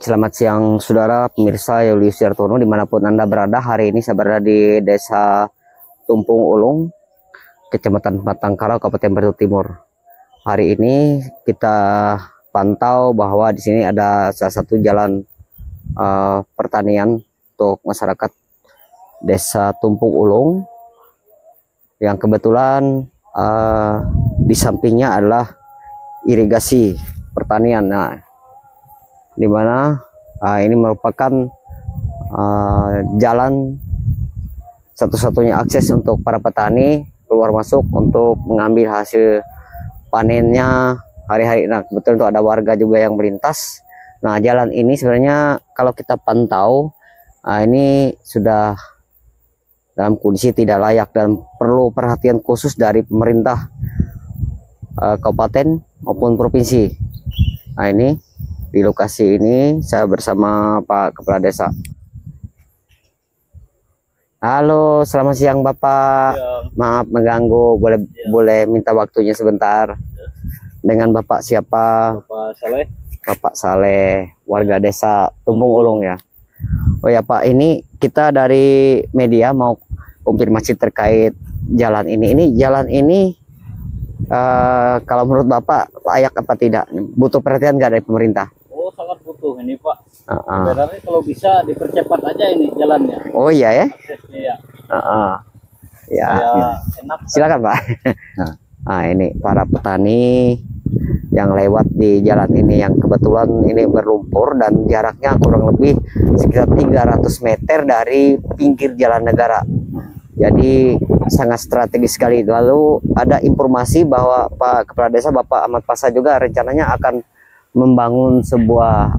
Selamat siang saudara pemirsa Julius Jartono dimanapun Anda berada. Hari ini saya berada di Desa Tumpung Ulung, Kecamatan Batangkara, Kabupaten Batu Timur. Hari ini kita pantau bahwa di sini ada salah satu jalan pertanian untuk masyarakat Desa Tumpung Ulung yang kebetulan di sampingnya adalah irigasi pertanian. Nah, di mana ini merupakan jalan satu-satunya akses untuk para petani keluar masuk untuk mengambil hasil panennya hari-hari. Nah, kebetulan itu ada warga juga yang melintas. Nah, jalan ini sebenarnya kalau kita pantau ini sudah dalam kondisi tidak layak dan perlu perhatian khusus dari pemerintah kabupaten maupun provinsi. Nah, ini di lokasi ini saya bersama Pak Kepala Desa. Halo, selamat siang Bapak. Ya. Maaf mengganggu, boleh minta waktunya sebentar. Dengan Bapak siapa? Bapak Saleh. Bapak Saleh, warga Desa Tumpung Ulung ya. Oh ya Pak, ini kita dari media mau konfirmasi terkait jalan ini. Ini jalan ini kalau menurut Bapak layak apa tidak? Butuh perhatian nggak dari pemerintah? Oh, sangat butuh ini Pak. Sebenarnya kalau bisa dipercepat aja ini jalannya. Oh iya ya? Aksesnya ya. Ya, Enak. silakan Pak. Nah, ini para petani yang lewat di jalan ini yang kebetulan ini berlumpur dan jaraknya kurang lebih sekitar 300 meter dari pinggir jalan negara. Jadi sangat strategis sekali. Lalu ada informasi bahwa Pak Kepala Desa Bapak Ahmad Pasha juga rencananya akan membangun sebuah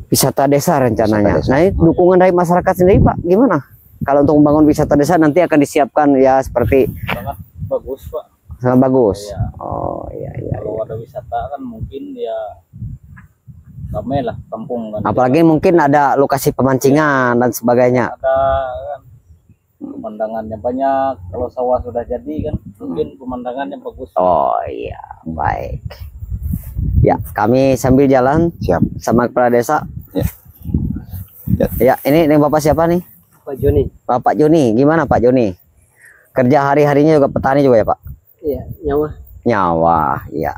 wisata desa rencananya. Wisata desa. Nah, ini dukungan dari masyarakat sendiri Pak gimana? Kalau untuk membangun wisata desa nanti akan disiapkan ya seperti sangat bagus Pak. Sangat bagus. Ya. Oh iya. Kalau ada wisata kan mungkin ya ramai lah kampung kan. Apalagi mungkin ada lokasi pemancingan dan sebagainya. Ada kan pemandangannya banyak. Kalau sawah sudah jadi kan mungkin pemandangannya bagus. Oh iya, baik. Ya, kami sambil jalan. Siap. Sama Kepala Desa. Ya. Ya, ini Bapak siapa nih? Pak Joni. Bapak Joni, gimana Pak Joni? Kerja hari-harinya juga petani juga ya Pak? Iya, nyawa. Nyawa, iya.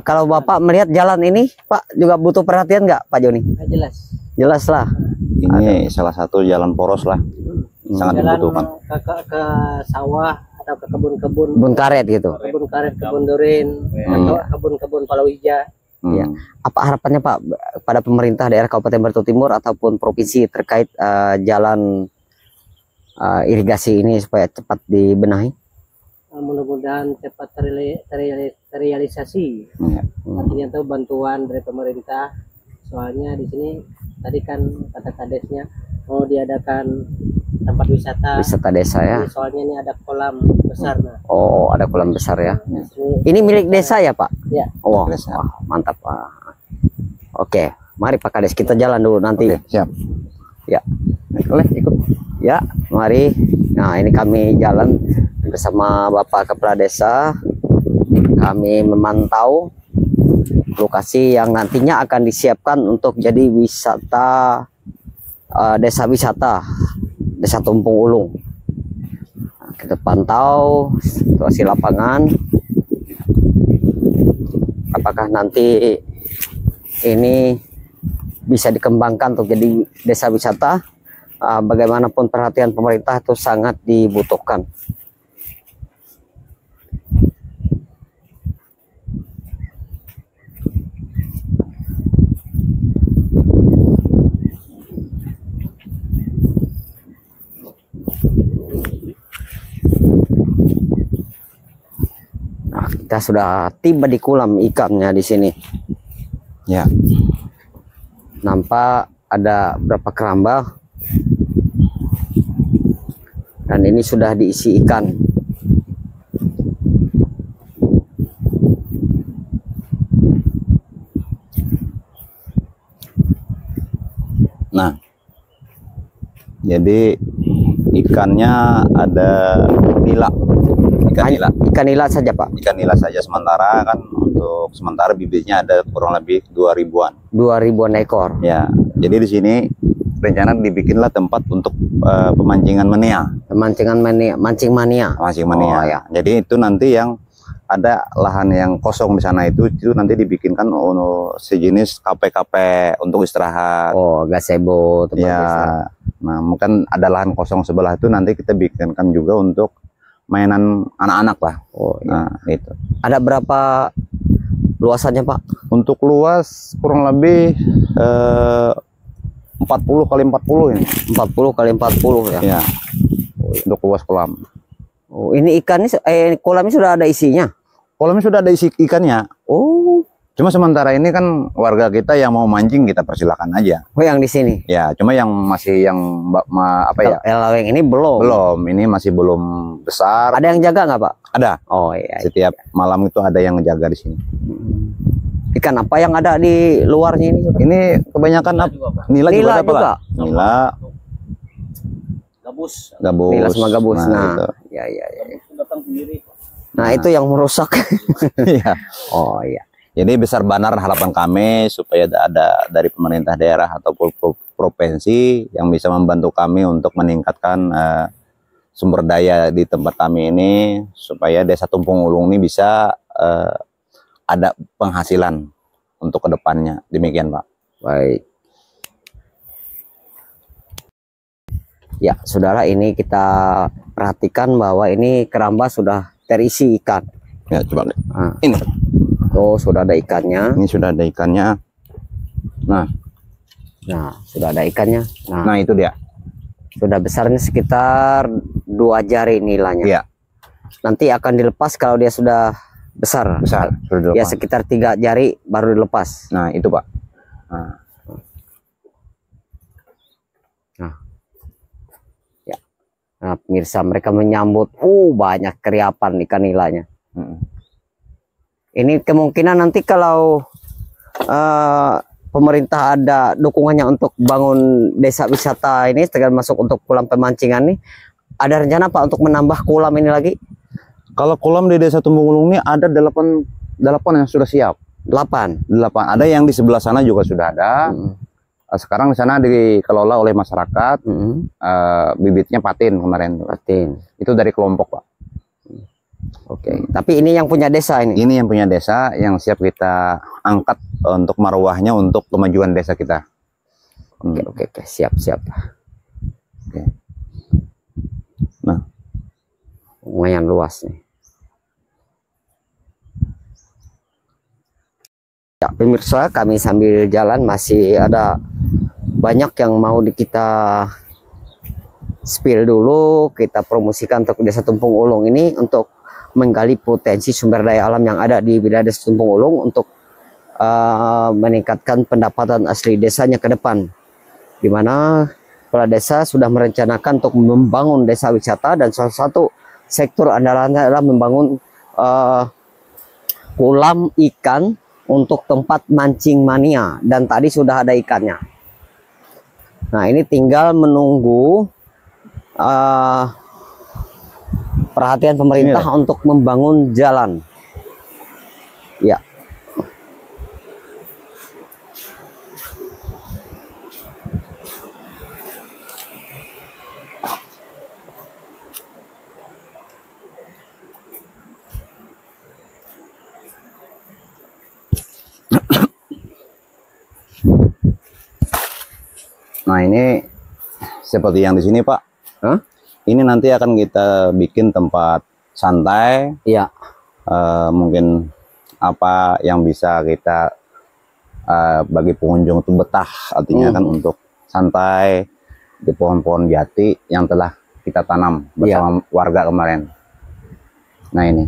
Kalau Bapak melihat jalan ini, Pak juga butuh perhatian nggak Pak Joni? Jelas. Jelas lah. Ini salah satu jalan poros lah. Sangat dibutuhkan. Ke sawah atau ke kebun-kebun. Kebun karet gitu. Kebun karet, kebun durin, atau kebun-kebun palawija. Ya. Apa harapannya Pak pada pemerintah daerah Kabupaten Batu Timur ataupun provinsi terkait jalan irigasi ini supaya cepat dibenahi? Mudah-mudahan cepat terrealisasi. Artinya itu bantuan dari pemerintah. Soalnya di sini tadi kan kata kadesnya mau diadakan tempat wisata desa ya. Soalnya ini ada kolam besar. Nah. Oh, ada kolam besar ya. Ini milik desa ya Pak? Ya. Oh, wah, mantap Pak. Oke, mari Pak Kades kita jalan dulu nanti. Oke, siap. Ya, boleh ikut. Ya, mari. Nah, ini kami jalan bersama Bapak Kepala Desa. Kami memantau lokasi yang nantinya akan disiapkan untuk jadi wisata desa wisata Desa Tumpung Ulung. Nah, kita pantau situasi lapangan. Apakah nanti ini bisa dikembangkan untuk jadi desa wisata? Bagaimanapun perhatian pemerintah itu sangat dibutuhkan. Nah, kita sudah tiba di kolam ikannya di sini. Ya. Nampak ada berapa keramba. Dan ini sudah diisi ikan. Nah, jadi ikannya ada nila, Ikan nila saja, Pak. Ikan nila saja sementara kan, untuk sementara bibitnya ada kurang lebih 2000-an. 2000-an ekor. Ya, jadi di sini rencana dibikinlah tempat untuk pemancingan mania. Mancing mania. Oh, ya. Jadi itu nanti yang ada lahan yang kosong di sana itu nanti dibikinkan sejenis kafe-kafe untuk istirahat. Oh, gazebo tempat ya. istirahat. Nah, mungkin ada lahan kosong sebelah itu nanti kita bikinkan juga untuk mainan anak-anak lah. Oh, iya. Nah, itu. Ada berapa luasannya, Pak? Untuk luas kurang lebih 40 kali 40 ini. 40 kali 40 ya. Ya. Untuk luas kolam. Oh, ini ikannya kolamnya sudah ada isinya. Kolamnya sudah ada isi ikannya. Oh. Cuma sementara ini kan warga kita yang mau mancing kita persilakan aja. Oh, yang di sini. Ya, cuma yang masih yang apa ya? Elaweng ini belum. Belum, ini masih belum besar. Ada yang jaga nggak, Pak? Ada. Oh iya. Setiap malam itu ada yang jaga di sini. Ikan apa yang ada di luarnya ini? Ini kebanyakan nila juga ada, Pak. Nila, Gabus. gabus. Nila sama gabus. Nah, itu. ya. Datang sendiri. Nah, itu yang merusak. Iya. Oh iya. Jadi besar benar harapan kami supaya ada dari pemerintah daerah ataupun provinsi yang bisa membantu kami untuk meningkatkan sumber daya di tempat kami ini supaya Desa Tumpung Ulung ini bisa ada penghasilan untuk kedepannya. Demikian, Pak. Baik. Ya, saudara, ini kita perhatikan bahwa ini keramba sudah terisi ikan. Ya, coba. Nah, Ini. oh, sudah ada ikannya. Ini sudah ada ikannya. Nah, sudah ada ikannya. nah itu dia. Sudah besarnya sekitar 2 jari nilainya. Iya. Nanti akan dilepas kalau dia sudah besar. Besar. Sudah Ya, dilepas. sekitar 3 jari baru dilepas. Nah, itu, Pak. Nah, pemirsa, mereka menyambut banyak keriapan ikan nilainya. Ini kemungkinan nanti kalau pemerintah ada dukungannya untuk bangun desa wisata ini, termasuk untuk kolam pemancingan ini, ada rencana, Pak, untuk menambah kolam ini lagi? Kalau kolam di Desa Tumpung Ulung ini ada 8 yang sudah siap. 8. Ada yang di sebelah sana juga sudah ada. Sekarang di sana dikelola oleh masyarakat. Bibitnya patin kemarin. Patin. Itu dari kelompok, Pak. Oke. Tapi ini yang punya desa ini? Ini yang punya desa yang siap kita angkat untuk marwahnya untuk kemajuan desa kita. Oke. Siap. Oke. Nah, lumayan luas nih. Ya, pemirsa, kami sambil jalan masih ada banyak yang mau kita spill dulu, kita promosikan untuk Desa Tumpung Ulung ini untuk menggali potensi sumber daya alam yang ada di wilayah Desa Tumpung Ulung untuk meningkatkan pendapatan asli desanya ke depan, di mana kepala desa sudah merencanakan untuk membangun desa wisata, dan salah satu sektor andalannya adalah membangun kolam ikan untuk tempat mancing mania, dan tadi sudah ada ikannya. Nah, ini tinggal menunggu perhatian pemerintah untuk membangun jalan. Ya. Nah, ini seperti yang di sini, Pak. Ini nanti akan kita bikin tempat santai. Iya. Mungkin apa yang bisa kita bagi pengunjung itu betah, artinya kan untuk santai di pohon-pohon jati yang telah kita tanam bersama warga kemarin. Nah, ini.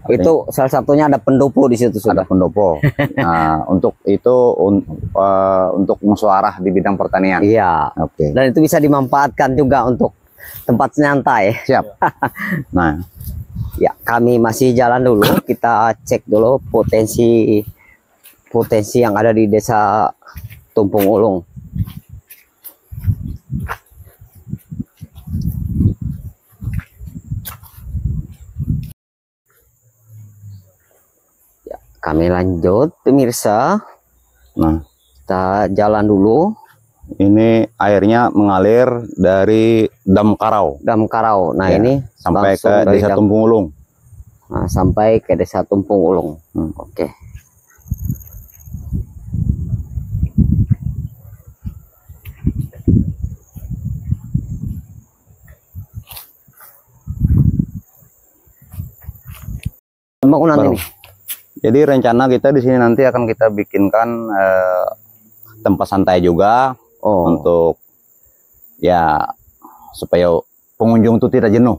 Itu salah satunya ada pendopo di situ sudah. Ada pendopo. Nah, untuk itu untuk musyawarah di bidang pertanian. Iya. Oke. Dan itu bisa dimanfaatkan juga untuk tempat nyantai. Siap. Nah, ya, kami masih jalan dulu. Kita cek dulu potensi yang ada di Desa Tumpung Ulung. kami lanjut pemirsa. Nah, Kita jalan dulu. ini airnya mengalir dari Dam Karau. Dam Karau. Nah, Ya, ini sampai langsung ke dari Desa Dam- Tumpung Ulung. Nah, sampai ke Desa Tumpung Ulung. Oke. Bangunan Baru. ini. Jadi rencana kita di sini nanti akan kita bikinkan tempat santai juga Oh, untuk ya supaya pengunjung itu tidak jenuh.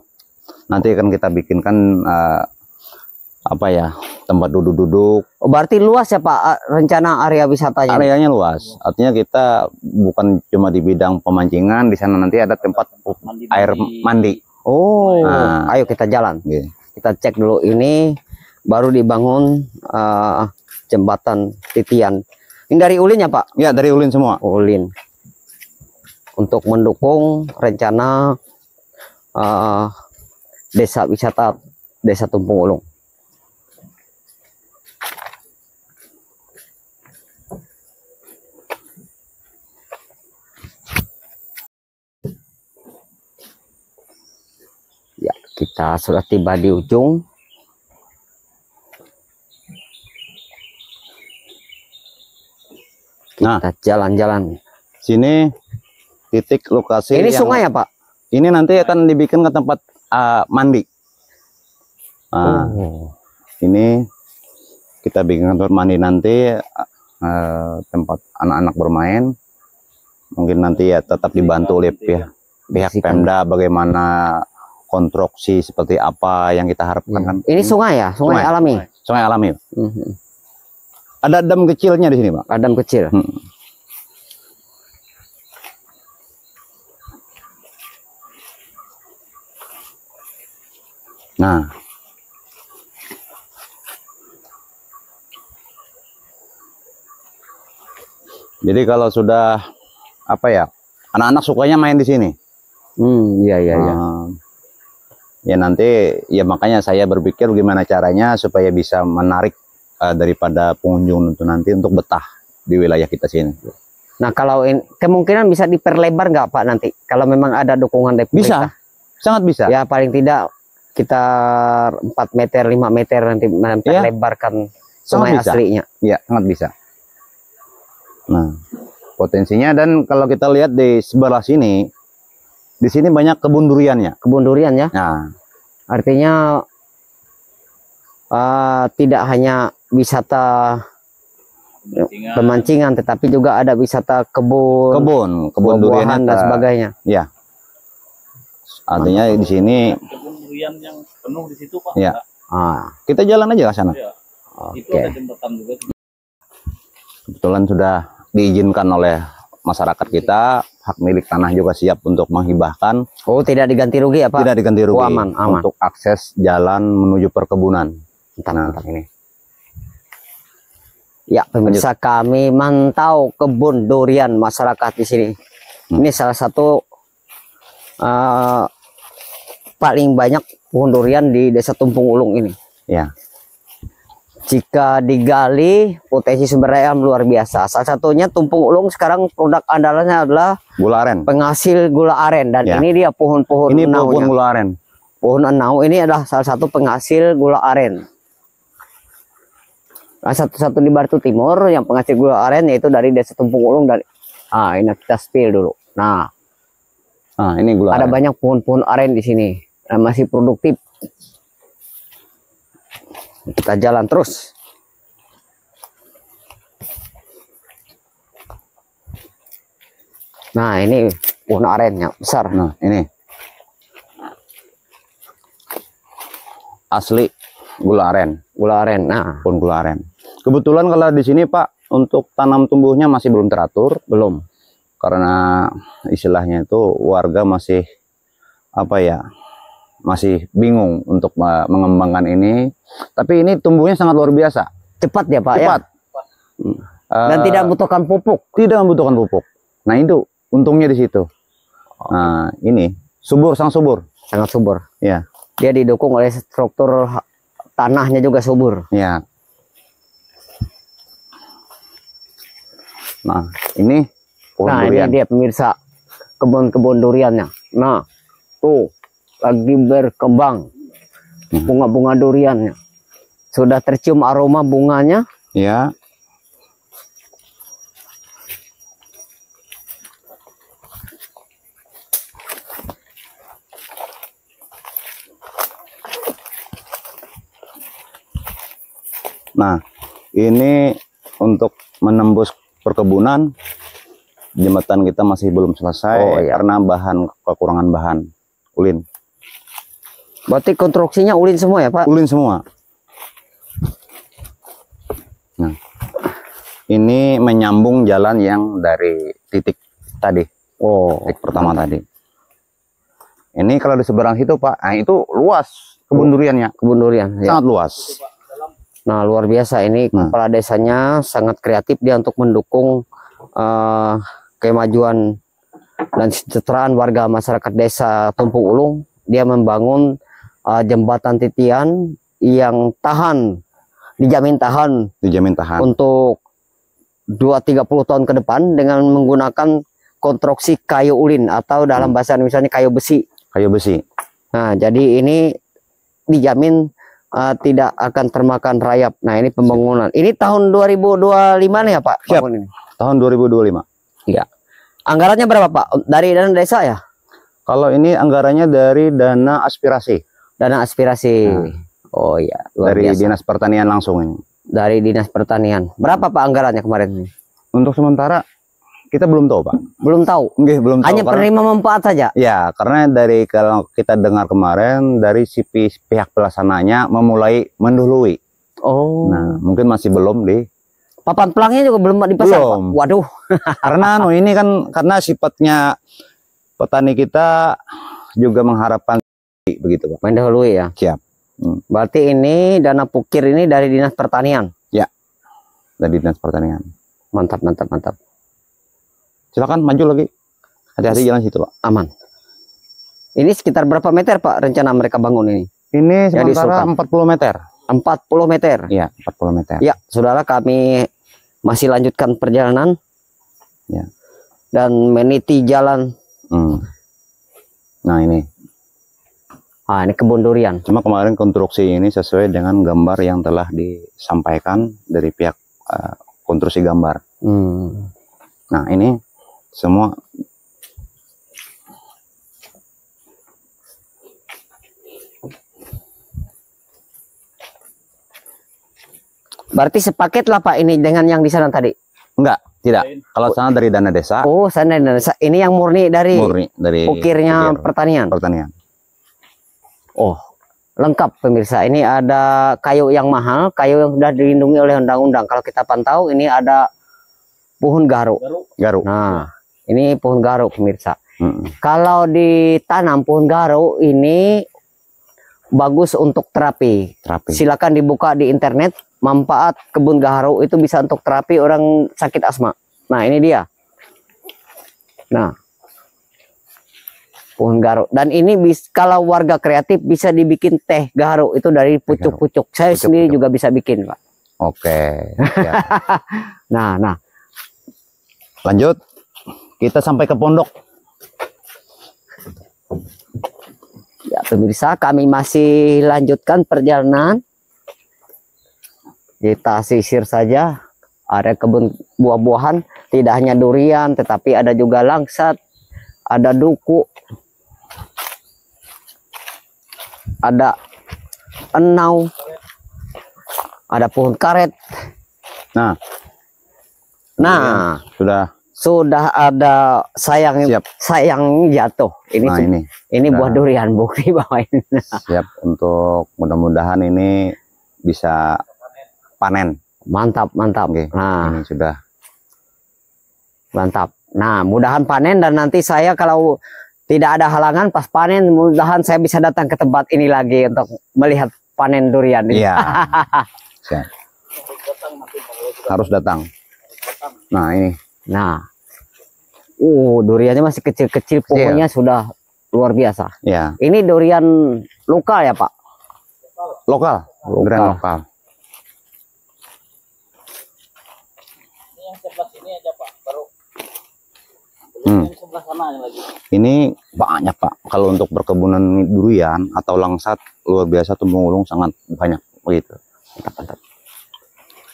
Nanti akan kita bikinkan apa ya, tempat duduk-duduk. oh, berarti luas ya Pak rencana area wisatanya? Areanya luas. Artinya kita bukan cuma di bidang pemancingan, di sana nanti ada tempat air mandi. Oh, Nah. ayo kita jalan. Gitu. Kita cek dulu ini baru dibangun jembatan titian. Ini dari ulin ya Pak? Ya, dari ulin semua. Ulin. Untuk mendukung rencana desa wisata Desa Tumpung Ulung. Ya, kita sudah tiba di ujung. Nah, Kita jalan-jalan. sini titik lokasi Ini yang sungai ya Pak? ini nanti akan dibikin ke tempat mandi. Nah, Oh. ini kita bikin tempat mandi nanti, tempat anak-anak bermain. Mungkin nanti ya tetap dibantu oleh pihak Bersihkan. Pemda bagaimana konstruksi seperti apa yang kita harapkan kan. Ini sungai ya? Sungai Sungai. alami? Sungai alami. Mhm. Ada dam kecilnya di sini, Pak. Adam kecil. Nah, jadi kalau sudah apa ya, anak-anak sukanya main di sini. Iya iya iya. Ya nanti ya makanya saya berpikir gimana caranya supaya bisa menarik daripada pengunjung itu nanti untuk betah di wilayah kita sini. Nah, kalau kemungkinan bisa diperlebar nggak Pak nanti? Kalau memang ada dukungan dari Bisa, pemerintah? sangat bisa. Ya paling tidak kita 4 meter 5 meter nanti memperlebarkan sungai bisa. aslinya. Ya, sangat bisa. Nah, potensinya, dan kalau kita lihat di sebelah sini, di sini banyak kebun duriannya. Kebun durian ya. Nah, Artinya tidak hanya wisata pemancingan, tetapi juga ada wisata kebun kebun durian buah-buahan dan sebagainya. Ya, artinya di sini kebun durian yang penuh di situ Pak. Ya. Kita jalan aja ke sana. Ya. Itu Oke. ada jembatan juga. Kebetulan sudah diizinkan oleh masyarakat kita, hak milik tanah juga siap untuk menghibahkan, Oh, tidak diganti rugi ya Pak? tidak diganti rugi, Oh, aman. untuk akses jalan menuju perkebunan. Mantap ini. Ya, pemirsa, kami mantau kebun durian masyarakat di sini. Ini salah satu paling banyak pohon durian di Desa Tumpung Ulung ini. Ya, Jika digali, potensi sumber daya alam luar biasa. Salah satunya Tumpung Ulung sekarang produk andalannya adalah gula aren. penghasil gula aren, dan Ya. ini dia pohon-pohon Ini enaunya. pohon gula aren. Pohon enau ini adalah salah satu penghasil gula aren. Nah, satu-satu di Batu Timur yang penghasil gula aren yaitu dari Desa Tumpung Ulung. Dari ini kita spill dulu. Nah, Ini gula ada aren. banyak pohon-pohon aren di sini. Nah, masih produktif. Kita jalan terus. Nah, ini pohon arennya besar. Nah, ini asli gula aren, Gula aren. Nah, pohon gula aren. Kebetulan kalau di sini Pak, untuk tanam tumbuhnya masih belum teratur, belum. karena istilahnya itu warga masih apa ya, masih bingung untuk mengembangkan ini. Tapi ini tumbuhnya sangat luar biasa, Cepat ya Pak cepat. ya. Dan tidak membutuhkan pupuk. tidak membutuhkan pupuk. Nah, itu untungnya di situ. Nah, ini subur, sangat subur. Sangat subur. Ya, Dia didukung oleh struktur tanahnya juga subur. ya. Nah, ini pohon Nah, durian. ini dia pemirsa kebun-kebun duriannya. Nah, tuh lagi berkembang bunga-bunga duriannya. Sudah tercium aroma bunganya. Ya. Nah, ini untuk menembus perkebunan, jembatan kita masih belum selesai Oh, iya. karena kekurangan bahan ulin. Berarti konstruksinya ulin semua ya, Pak? Ulin semua. Nah, ini menyambung jalan yang dari titik tadi, Oh, titik pertama tadi. Ini kalau di seberang situ, Pak, nah itu luas kebun duriannya, kebun durian. Ya. sangat luas. Nah, luar biasa ini Nah. kepala desanya sangat kreatif dia untuk mendukung kemajuan dan kesejahteraan warga masyarakat desa Tumpung Ulung. Dia membangun jembatan titian yang dijamin tahan Dijamin tahan. untuk 2-30 tahun ke depan dengan menggunakan konstruksi kayu ulin atau dalam bahasa misalnya kayu besi. Kayu besi. Nah, jadi ini dijamin tidak akan termakan rayap. Nah, ini pembangunan. Ini tahun 2025 nih ya, Pak? Siap. Bangun ini. Tahun 2025. Iya. Anggarannya berapa, Pak? Dari dana desa ya? Kalau ini anggarannya dari dana aspirasi. Dana aspirasi. Oh iya, luar Dari biasa. Dinas Pertanian langsung ini. Dari Dinas Pertanian. Berapa, Pak, anggarannya kemarin ini? Untuk sementara kita belum tahu, Pak. Belum tahu. Nggih, belum tahu. Hanya penerima manfaat saja. Ya, karena dari kalau kita dengar kemarin dari si pihak pelaksananya memulai mendahului. Oh. Nah, mungkin masih belum di. Papan pelangnya juga belum dipasang, Pak. Belum. Waduh. Karena ini kan karena sifatnya petani kita juga mengharapkan begitu, Pak. Mendahului ya. Siap. Berarti ini dana pukir ini dari Dinas Pertanian. Dari Dinas Pertanian. Mantap, mantap, mantap. Silakan maju lagi. Hati-hati jalan situ, Pak. Aman. Ini sekitar berapa meter, Pak, rencana mereka bangun ini? Ini Yang sementara diusulkan. 40 meter. 40 meter. Iya, 40 meter. Ya, saudara, kami masih lanjutkan perjalanan. Ya. Dan meniti jalan. Nah, ini. Ah, ini kebun durian. Cuma kemarin konstruksi ini sesuai dengan gambar yang telah disampaikan dari pihak konstruksi gambar. Nah, ini semua Berarti sepaket lah, Pak, ini dengan yang di sana tadi. enggak, tidak. Kalau sana dari dana desa, Oh, sana ini yang murni dari murni dari ukirnya ukir pertanian. pertanian. Oh, lengkap pemirsa. Ini ada kayu yang mahal, kayu yang sudah dilindungi oleh undang-undang. Kalau kita pantau, ini ada pohon garu. Garuk. Nah, ini pohon garu pemirsa. Mm-mm. Kalau ditanam pohon garu ini bagus untuk terapi. Terapi. Silakan dibuka di internet. Manfaat kebun garu itu bisa untuk terapi orang sakit asma. Nah, ini dia. Nah, pohon garu. Dan ini kalau warga kreatif bisa dibikin teh garu itu dari pucuk-pucuk. Saya sendiri juga bisa bikin, Pak. Oke. Siap. Nah. Lanjut. Kita sampai ke pondok. Ya, pemirsa, kami masih lanjutkan perjalanan. Kita sisir saja. Ada kebun buah-buahan, tidak hanya durian, tetapi ada juga langsat, ada duku, ada enau, ada pohon karet. Nah, Sudah ada sayang jatuh. Nah, Ini buah durian, bukti bahwa ini. siap untuk mudah-mudahan ini bisa panen. Mantap. Oke, Nah, ini sudah. mantap. Nah, mudahan panen dan nanti saya kalau tidak ada halangan pas panen, mudahan saya bisa datang ke tempat ini lagi untuk melihat panen durian ini. Iya. Siap. Harus datang. Nah, ini. Nah, duriannya masih kecil-kecil, pokoknya sudah luar biasa. Ya, Ini durian lokal ya, Pak? lokal. Durian lokal. Ini yang sebelah sini aja, Pak. Yang sebelah sana yang lagi. Ini banyak Pak. Kalau untuk perkebunan durian atau langsat luar biasa, Tumpung Ulung sangat banyak begitu. Mantap.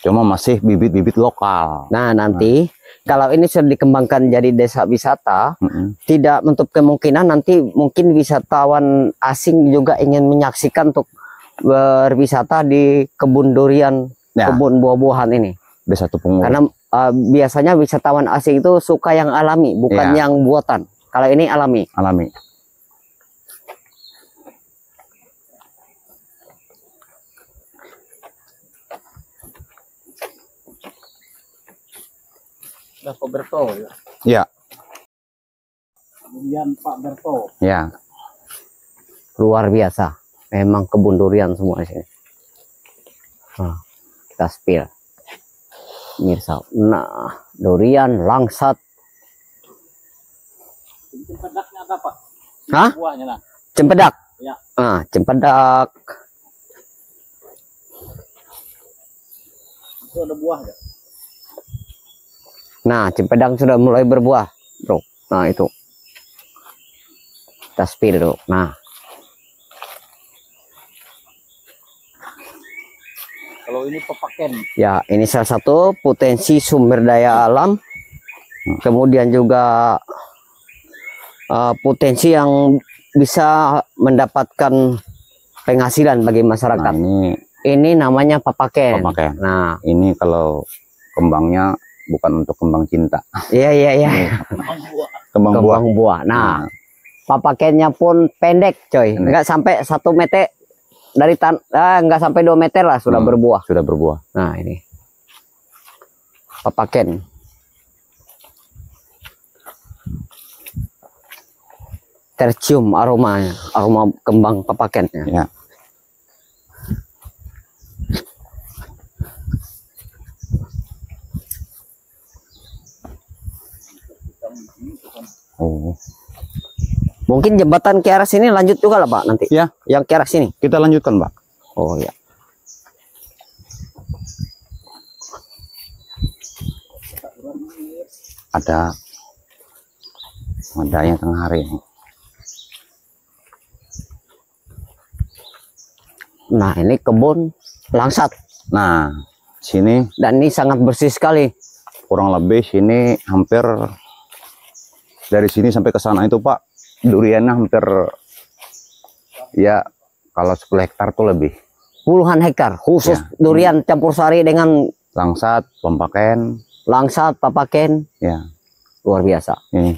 Cuma masih bibit-bibit lokal. Nah, nanti kalau ini sudah dikembangkan jadi desa wisata, tidak menutup kemungkinan nanti mungkin wisatawan asing juga ingin menyaksikan untuk berwisata di kebun durian, kebun buah-buahan ini. Desa Tumpung Ulung. Karena biasanya wisatawan asing itu suka yang alami, bukan yang buatan. Kalau ini alami. Alami. Pak Berto ya. Ya. Kemudian Pak Berto. Ya. Luar biasa. Memang kebun durian semua di sini. Nah, kita spill. Mirsa. Nah, durian, langsat. Cempedaknya ada Pak? Hah? Buahnya lah. Cempedak. Ya. Ah, cempedak. Itu ada buah ya? Nah, cempedak sudah mulai berbuah, bro. Nah, itu. Kita spill dulu. Nah. Kalau ini pepaken. Ya, ini salah satu potensi sumber daya alam. Kemudian juga potensi yang bisa mendapatkan penghasilan bagi masyarakat. Nah, ini namanya papaken. Papaken. Nah, ini kalau kembangnya bukan untuk kembang cinta. Iya. Kembang buah. Nah, papakennya pun pendek, coy. Enggak sampai 1 meter dari enggak sampai 2 meter lah sudah berbuah. Sudah berbuah. Nah, ini papaken. Tercium aromanya, aroma kembang papakennya. Ya. Oh. Mungkin jembatan ke arah sini lanjut juga lah Pak nanti. Ya. Yang ke arah sini. Kita lanjutkan Pak. Oh ya. Ada yang tengah hari ini. Nah, ini kebun langsat. Nah, sini Dan ini sangat bersih sekali. kurang lebih sini hampir dari sini sampai ke sana itu Pak, duriannya hampir ya kalau 10 hektar tuh lebih. Puluhan hektar khusus durian campur sari dengan Langsat, pempaken, langsat, papaken. ya. Luar biasa. Ini.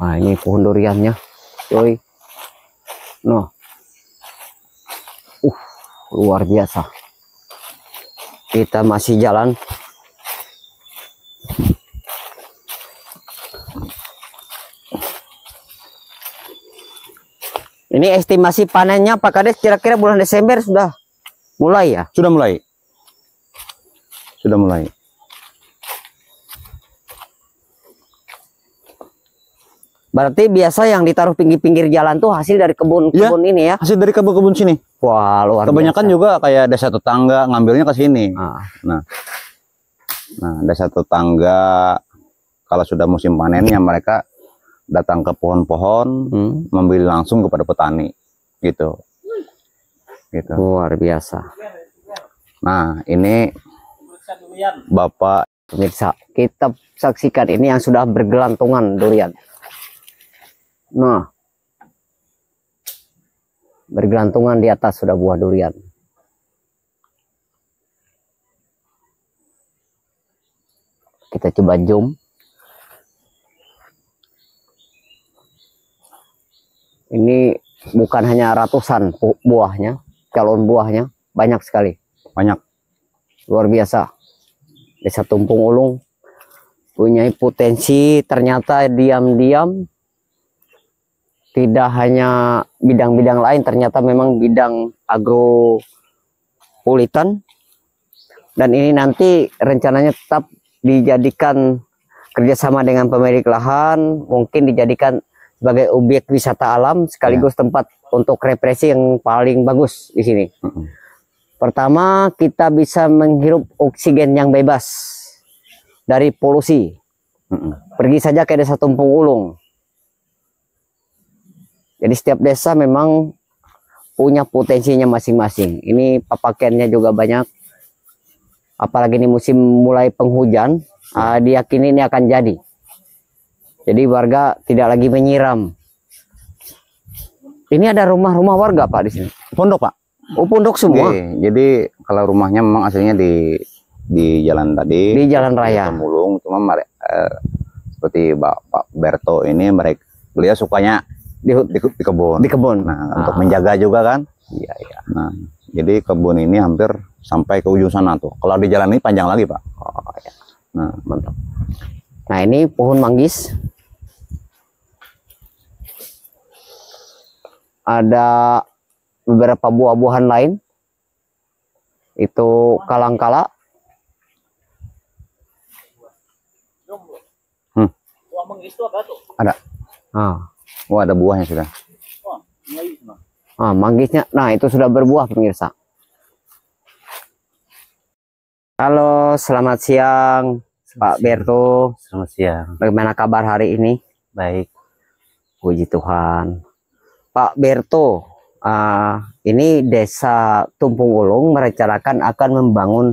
Nah, ini pohon duriannya, coy. Nah. Luar biasa. Kita masih jalan. Ini estimasi panennya Pak Kades kira-kira bulan Desember sudah mulai ya? Sudah mulai. Sudah mulai. Berarti biasa yang ditaruh pinggir-pinggir jalan tuh hasil dari kebun-kebun ini ya? Hasil dari kebun-kebun sini. Wah, luar Kebanyakan biasa. juga kayak desa tetangga ngambilnya ke sini. Nah, Desa tetangga kalau sudah musim panennya mereka datang ke pohon-pohon, membeli langsung kepada petani, gitu. Luar biasa. Nah, ini Bapak Pemirsa, kita saksikan ini yang sudah bergelantungan durian. Nah, bergelantungan di atas sudah buah durian. Kita coba zoom. Ini bukan hanya ratusan buahnya, calon buahnya banyak sekali. banyak. Luar biasa. Desa Tumpung Ulung punya potensi, ternyata diam-diam tidak hanya bidang-bidang lain, ternyata memang bidang agropulitan. Dan ini nanti rencananya tetap dijadikan kerjasama dengan pemilik lahan, mungkin dijadikan sebagai objek wisata alam sekaligus tempat untuk represi yang paling bagus di sini. Pertama, kita bisa menghirup oksigen yang bebas dari polusi. Pergi saja ke desa Tumpung Ulung. Jadi setiap desa memang punya potensinya masing-masing. Ini papakennya juga banyak. Apalagi ini musim mulai penghujan, diyakini ini akan jadi. Jadi warga tidak lagi menyiram. Ini ada rumah-rumah warga Pak di sini. Pondok Pak. Oh, pondok semua. Oke, jadi kalau rumahnya memang aslinya di jalan tadi. Di jalan raya. Pemulung, cuma seperti Pak Berto ini beliau sukanya di kebun. Di kebun. Nah, untuk menjaga juga kan. Iya, iya. Nah, jadi kebun ini hampir sampai ke ujung sana tuh. Kalau di jalan ini panjang lagi Pak. Oh, ya. Nah, Mantap. Nah, ini pohon manggis. Ada beberapa buah-buahan lain. Itu kalangkala. Buah manggis itu apa tuh? ada. Oh, ada buahnya sudah. Wah, manggis mah. Manggisnya. Nah, itu sudah berbuah pemirsa. Halo, selamat siang Pak Berto. Selamat siang. Bagaimana kabar hari ini? Baik. Puji Tuhan. Pak Berto, ini desa Tumpung Ulung merencanakan akan membangun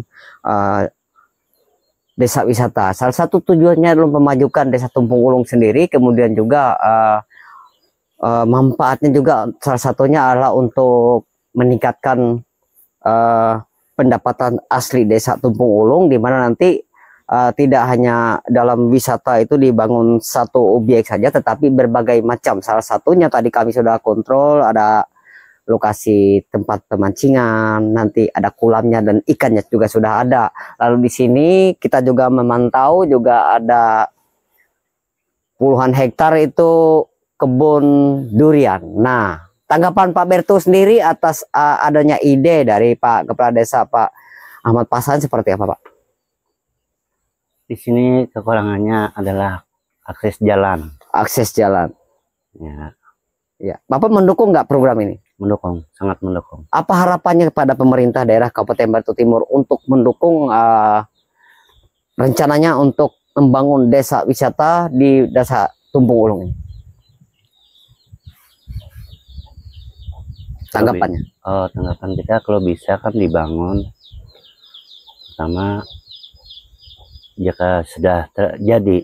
desa wisata. Salah satu tujuannya adalah memajukan desa Tumpung Ulung sendiri, kemudian juga manfaatnya juga salah satunya adalah untuk meningkatkan pendapatan asli desa Tumpung Ulung, di mana nanti tidak hanya dalam wisata itu dibangun satu objek saja, tetapi berbagai macam. Salah satunya tadi kami sudah kontrol, ada lokasi tempat pemancingan, nanti ada kolamnya dan ikannya juga sudah ada. Lalu di sini kita juga memantau juga ada puluhan hektar itu kebun durian. Nah, tanggapan Pak Berto sendiri atas adanya ide dari Pak Kepala Desa Pak Ahmad Pasan seperti apa Pak? Di sini kekurangannya adalah akses jalan. Akses jalan. Ya, Ya, Bapak mendukung nggak program ini? mendukung, sangat mendukung. Apa harapannya kepada pemerintah daerah Kabupaten Batu Timur untuk mendukung rencananya untuk membangun desa wisata di desa Tumpung Ulung ini? Tanggapannya? Tanggapan kita kalau bisa kan dibangun. Pertama, jika sudah terjadi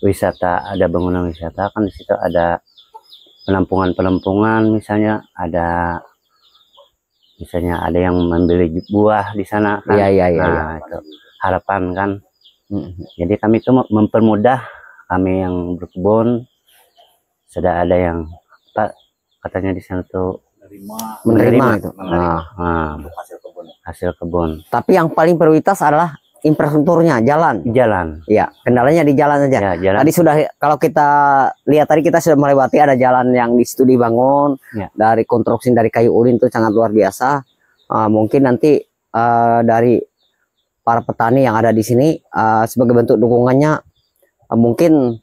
wisata, ada bangunan wisata, kan di situ ada penampungan misalnya ada yang membeli buah di sana kan. Iya. Itu harapan kan. Jadi kami itu mempermudah kami yang berkebun, sudah ada yang katanya di sana tuh Menerima itu. Hasil kebun. Tapi yang paling prioritas adalah infrastrukturnya, jalan. Ya, kendalanya di jalan saja. Ya, jalan. Tadi sudah, kalau kita lihat tadi kita sudah melewati ada jalan yang di situ dibangun, ya. Dari konstruksi dari kayu ulin itu sangat luar biasa. Mungkin nanti dari para petani yang ada di sini sebagai bentuk dukungannya mungkin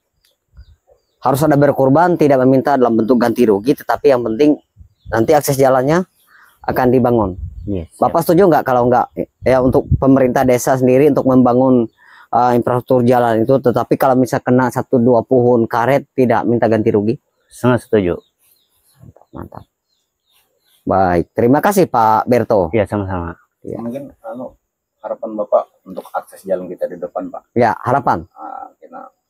harus ada berkorban, tidak meminta dalam bentuk ganti rugi, tetapi yang penting nanti akses jalannya akan dibangun. Yes, Bapak setuju nggak kalau nggak ya untuk pemerintah desa sendiri untuk membangun infrastruktur jalan itu, tetapi kalau misal kena 1-2 pohon karet tidak minta ganti rugi? Sangat setuju. Mantap. Baik, terima kasih Pak Berto. Ya, sama-sama. Ya. Mungkin harapan Bapak untuk akses jalan kita di depan Pak. Ya, harapan.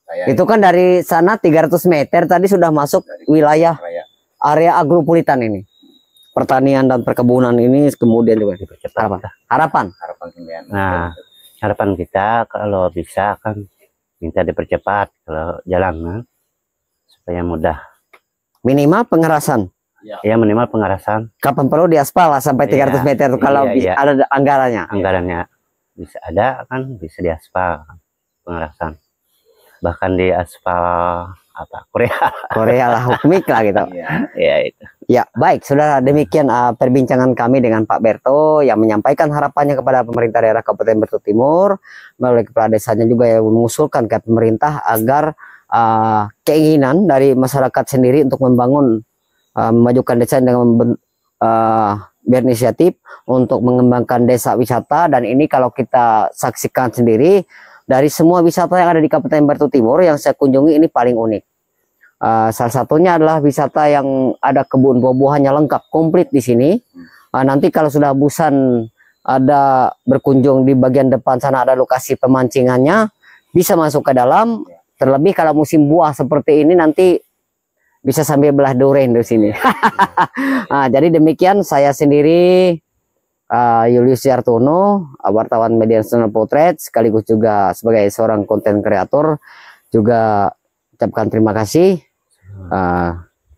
Saya Itu kan dari sana 300 meter tadi sudah masuk wilayah raya. area agropulitan ini. Pertanian dan perkebunan ini kemudian juga dipercepat. Harapan. Nah, harapan kita kalau bisa kan minta dipercepat kalau jalan kan, supaya mudah. Minimal pengerasan. Ya, minimal pengerasan. Kapan perlu diaspal lah sampai 300 meter tuh kalau iya. ada anggarannya. Anggarannya bisa ada kan, bisa diaspal pengerasan. Bahkan di aspal Korea lah hukmik lah gitu. Ya itu. Ya, baik, saudara, demikian perbincangan kami dengan Pak Berto yang menyampaikan harapannya kepada pemerintah daerah Kabupaten Batu Timur melalui kepala desanya juga yang mengusulkan ke pemerintah agar keinginan dari masyarakat sendiri untuk membangun memajukan desa dengan berinisiatif untuk mengembangkan desa wisata, dan ini kalau kita saksikan sendiri dari semua wisata yang ada di Kabupaten Barito Timur yang saya kunjungi ini paling unik. Salah satunya adalah wisata yang ada kebun buah-buahannya lengkap komplit di sini. Nanti kalau sudah bosan ada berkunjung di bagian depan sana ada lokasi pemancingannya, bisa masuk ke dalam. Terlebih kalau musim buah seperti ini nanti bisa sambil belah durian di sini. Jadi demikian saya sendiri Julius Yartono, wartawan Media Nasional Potret, sekaligus juga sebagai seorang konten kreator, juga ucapkan terima kasih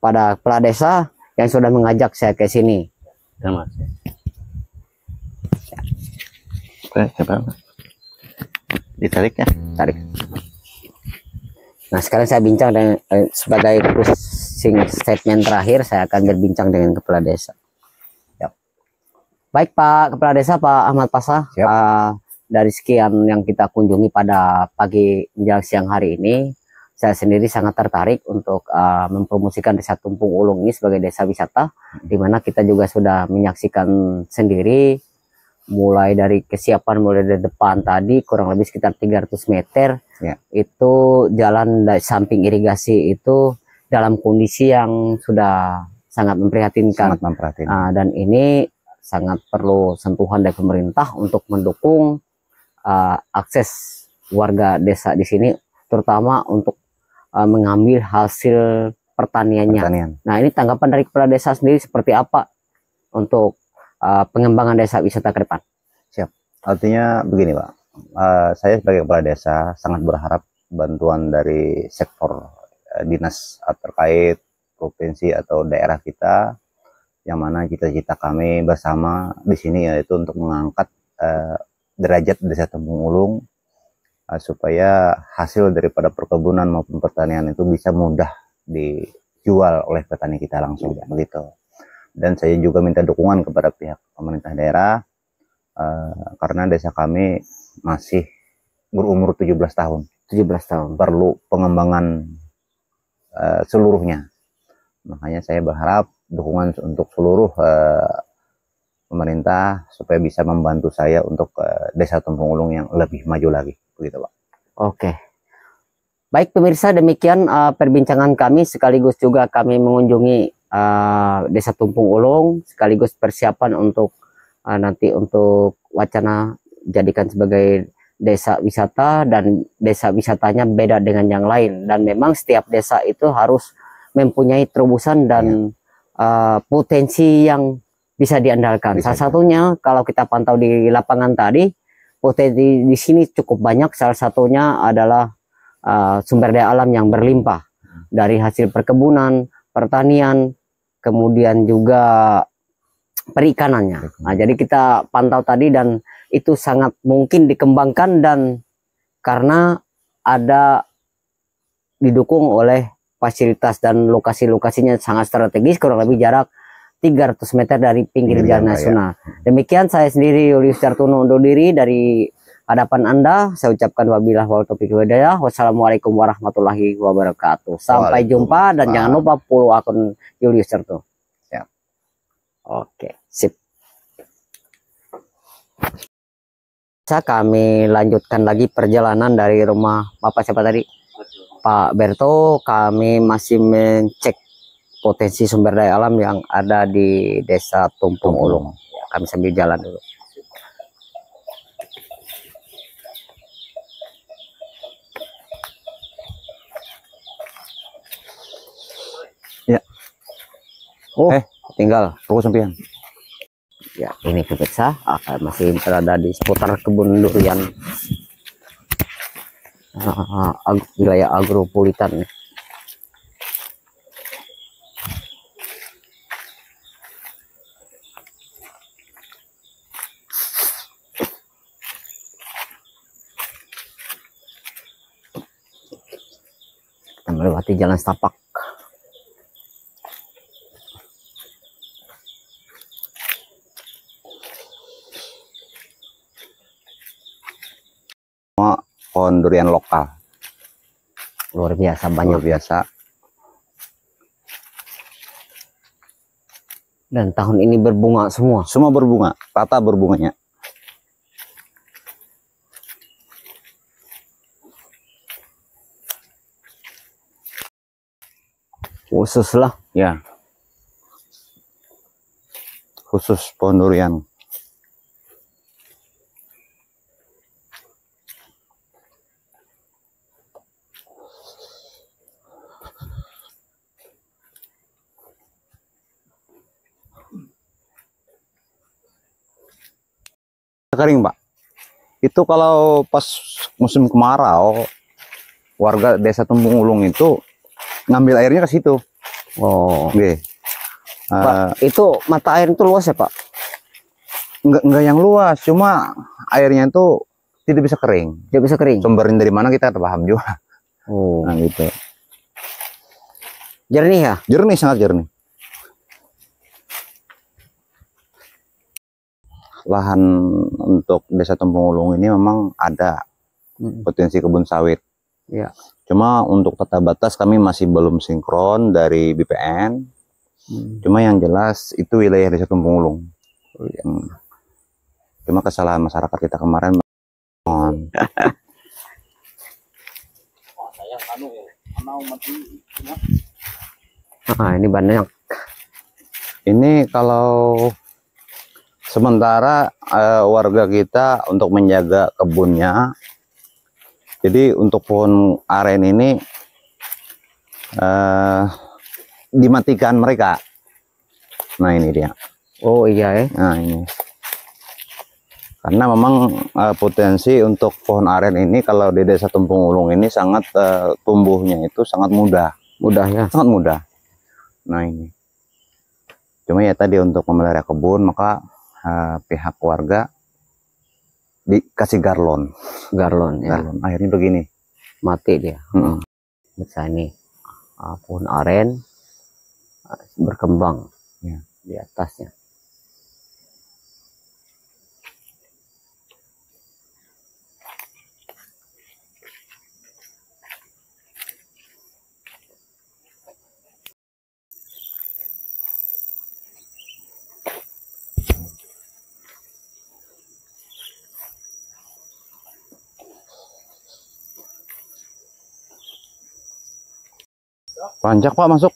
pada kepala desa yang sudah mengajak saya ke sini. Terima kasih. Ditarik ya. Tarik. Nah, sekarang saya bincang dengan sebagai closing statement terakhir, saya akan berbincang dengan kepala desa. Baik Pak Kepala Desa, Pak Ahmad Pasah, dari sekian yang kita kunjungi pada pagi menjelang siang hari ini, saya sendiri sangat tertarik untuk mempromosikan Desa Tumpung Ulung ini sebagai desa wisata, di mana kita juga sudah menyaksikan sendiri mulai dari kesiapan mulai dari depan tadi kurang lebih sekitar 300 meter itu jalan dari samping irigasi itu dalam kondisi yang sudah sangat memprihatinkan. Dan ini sangat perlu sentuhan dari pemerintah untuk mendukung akses warga desa di sini, terutama untuk mengambil hasil pertaniannya. Nah, ini tanggapan dari kepala desa sendiri seperti apa untuk pengembangan desa wisata ke depan? Siap. Artinya begini Pak, saya sebagai kepala desa sangat berharap bantuan dari sektor dinas terkait provinsi atau daerah kita, yang mana cita-cita kami bersama di sini yaitu untuk mengangkat derajat Desa Tumpung Ulung supaya hasil daripada perkebunan maupun pertanian itu bisa mudah dijual oleh petani kita langsung, begitu. Dan saya juga minta dukungan kepada pihak pemerintah daerah karena desa kami masih berumur 17 tahun. 17 tahun. Perlu pengembangan seluruhnya. Makanya saya berharap dukungan untuk seluruh pemerintah supaya bisa membantu saya untuk Desa Tumpung Ulung yang lebih maju lagi, begitu Pak. Oke. Baik pemirsa, demikian perbincangan kami, sekaligus juga kami mengunjungi Desa Tumpung Ulung, sekaligus persiapan untuk nanti untuk wacana jadikan sebagai desa wisata, dan desa wisatanya beda dengan yang lain, dan memang setiap desa itu harus mempunyai terobosan dan potensi yang bisa diandalkan. Salah satunya kalau kita pantau di lapangan tadi, potensi di sini cukup banyak. Salah satunya adalah sumber daya alam yang berlimpah dari hasil perkebunan, pertanian, kemudian juga perikanannya. Nah, jadi kita pantau tadi dan itu sangat mungkin dikembangkan, dan karena ada didukung oleh fasilitas dan lokasi-lokasinya sangat strategis, kurang lebih jarak 300 meter dari pinggir jalan nasional. Demikian saya sendiri Julius Yartono undur diri dari hadapan Anda. Saya ucapkan wabillahi wal taufiq wal hidayah. Wassalamualaikum warahmatullahi wabarakatuh. Sampai jumpa, dan jangan lupa follow akun Julius Yartono. Ya. Oke, sip. Kami lanjutkan lagi perjalanan dari rumah Bapak siapa tadi? Pak Berto. Kami masih mencek potensi sumber daya alam yang ada di Desa Tumpung Ulung. Ya, kami sambil jalan dulu. Ya. Oh, tinggal. Pukul sampean. Ya, ini pemirsa masih berada di seputar kebun durian wilayah agropolitan. Kita melewati jalan setapak. Pohon durian lokal Luar biasa banyak. luar biasa. Dan tahun ini berbunga semua. Semua berbunga, rata berbunganya. Khusus lah. Ya. Khusus pohon durian. Kering, Pak. Itu kalau pas musim kemarau, warga desa Tumpung Ulung itu ngambil airnya ke situ. Oh. Oke. Pak, itu mata air itu luas ya, Pak? Enggak yang luas, cuma airnya itu tidak bisa kering. Tidak bisa kering. Sumbernya dari mana kita paham juga. Oh. Nah, gitu. Jernih ya? Jernih, sangat jernih. Lahan untuk desa Tumpung Ulung ini memang ada potensi kebun sawit. Ya. Cuma untuk tata batas kami masih belum sinkron dari BPN. Cuma yang jelas itu wilayah desa Tumpung Ulung. Cuma kesalahan masyarakat kita kemarin. Ini banyak. Ini kalau sementara warga kita untuk menjaga kebunnya. Jadi untuk pohon aren ini dimatikan mereka. Nah ini dia. Oh iya ya. Nah ini. Karena memang potensi untuk pohon aren ini kalau di desa Tumpung Ulung ini sangat tumbuhnya itu sangat mudah. Mudah ya. Sangat mudah. Nah ini. Cuma ya tadi untuk memelihara kebun maka pihak warga dikasih garlon. Garlon ya. Garlon. Akhirnya begini. Mati dia. Bisa ini pohon aren berkembang ya di atasnya. Panjak Pak masuk.